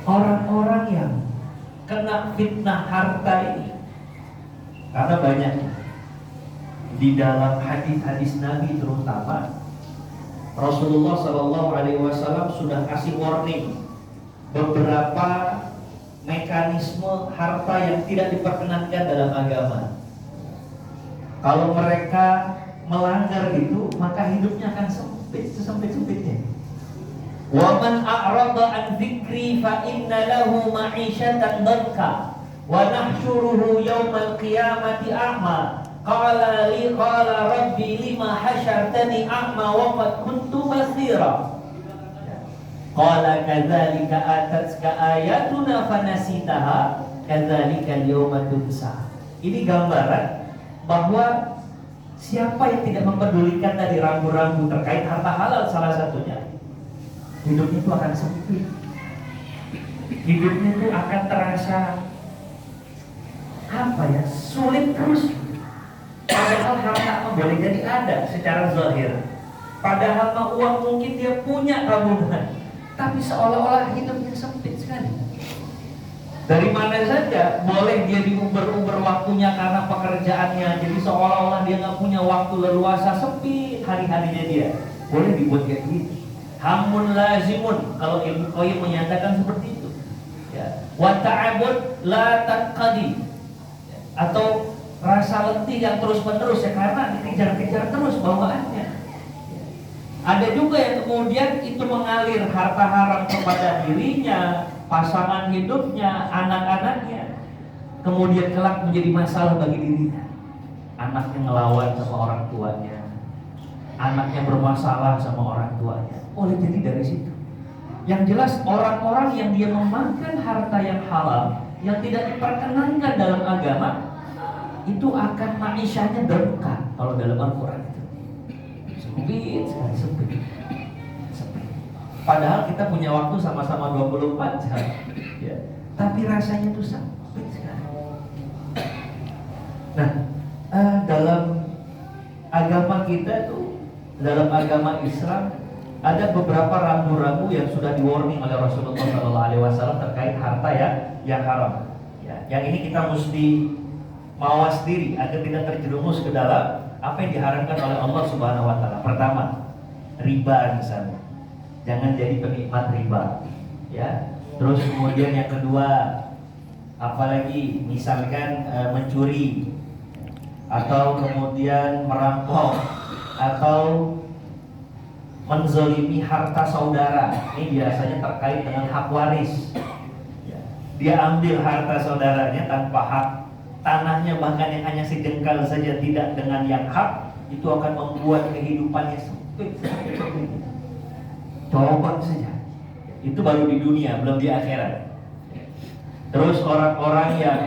orang-orang yang kena fitnah harta ini, karena banyak di dalam hadis-hadis Nabi terutama Rasulullah SAW sudah kasih warning beberapa mekanisme harta yang tidak diperkenankan dalam agama. Kalau mereka melanggar itu, maka hidupnya akan sempit, sesempit-sempitnya. Wa man a'rada an dzikri fa inna lahu ma'isyatan dhanka wa nahsyuruhu yaumal qiyamati a'ma. Qala rabbi lima hasyartani a'ma wa qad kuntu basira. Qala kadzalika atatka ayatuna fanasitaha kadzalika al-yawma tunsa. Ini gambaran bahwa siapa yang tidak mempedulikan tadi rambu-rambu terkait harta halal salah satunya, hidupnya itu akan sempit. Hidupnya itu akan terasa sulit terus. Padahal harta boleh jadi ada secara zahir. Padahal uang mungkin dia punya tabungan, tapi seolah-olah hidupnya sempit sekali. Dari mana saja boleh dia diuber-uber waktunya karena pekerjaannya, jadi seolah-olah dia nggak punya waktu leluasa, sempit hari-harinya dia. Boleh dibuat kayak gitu. Hamun lazimun, kalau Ibnu Qayyim menyatakan seperti itu. Ya. Wa ta'abud la taqadi, atau rasa letih yang terus-menerus ya karena dikejar-kejar terus bawaannya. Ada juga yang kemudian itu mengalir harta haram kepada dirinya, pasangan hidupnya, anak-anaknya, kemudian kelak menjadi masalah bagi dirinya. Anaknya ngelawan sama orang tuanya, anaknya bermasalah sama orang tuanya. Boleh jadi dari situ. Yang jelas orang-orang yang dia memakan harta yang halal yang tidak diperkenankan dalam agama, itu akan ma'isyahnya berkah. Kalau dalam Al-Quran itu sempit sekali, sempit. Padahal kita punya waktu sama-sama 24 jam ya. Tapi rasanya itu sempit sekali. Nah, dalam agama kita tuh, dalam agama Islam ada beberapa rambu-rambu yang sudah di-warning oleh Rasulullah SAW terkait harta yang haram ya. Yang ini kita mesti mawas diri agar tidak terjerumus ke dalam apa yang diharamkan oleh Allah Subhanahu wa taala. Pertama, riba misalnya. Jangan jadi penikmat riba. Ya. Terus kemudian yang kedua, apalagi misalkan mencuri atau kemudian merampok atau menzolimi harta saudara. Ini biasanya terkait dengan hak waris. Ya. Dia ambil harta saudaranya tanpa hak, tanahnya bahkan yang hanya sejengkal saja tidak dengan yang hak, itu akan membuat kehidupannya sempit. Coba saja. Itu baru di dunia, belum di akhirat. Terus orang-orang yang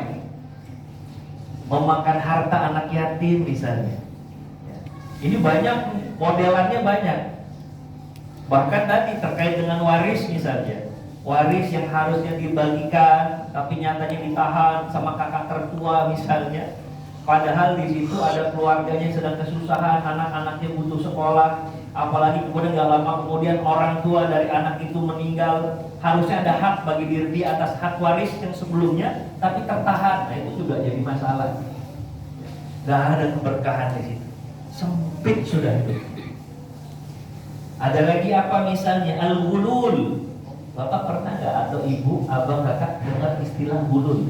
memakan harta anak yatim misalnya. Ini banyak, modelannya banyak. Bahkan tadi terkait dengan waris misalnya. Waris yang harusnya dibagikan tapi nyatanya ditahan sama kakak tertua misalnya. Padahal di situ ada keluarganya sedang kesusahan, anak-anaknya butuh sekolah, apalagi kemudian gak lama kemudian orang tua dari anak itu meninggal. Harusnya ada hak bagi diri di atas hak waris yang sebelumnya, tapi tertahan. Nah itu juga jadi masalah. Gak ada keberkahan di situ. Sempit sudah itu. Ada lagi apa misalnya al-ghulul. Bapak pernah nggak atau ibu, abang, kakak dengar istilah gulul?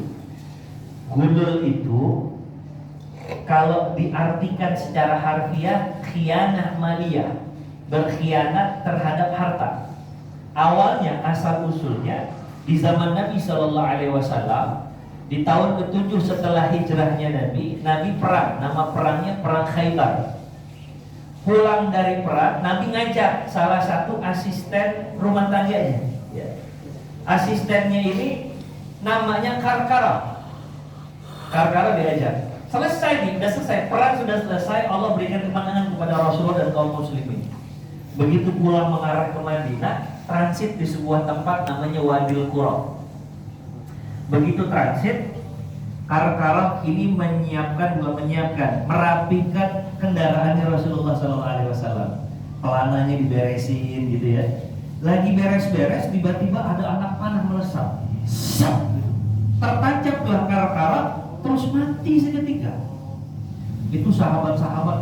Gulul itu kalau diartikan secara harfiah khianah maliyah, berkhianat terhadap harta. Awalnya asal usulnya di zaman Nabi SAW, di tahun ke-7 setelah hijrahnya Nabi perang, nama perangnya perang Khaybar. Pulang dari perang, Nabi ngajak salah satu asisten rumah tangganya. Ya. Asistennya ini namanya Karkara. Karkara diajak. Selesai nih, sudah selesai, perang sudah selesai, Allah berikan kemenangan kepada Rasulullah dan kaum muslimin. Begitu pulang mengarah ke Madinah, transit di sebuah tempat namanya Wadil Qura. Begitu transit, Karkara ini merapikan kendaraannya Rasulullah SAW. Pelananya diberesin gitu ya. Lagi beres-beres, tiba-tiba ada anak panah melesat. mati seketika. Itu sahabat-sahabat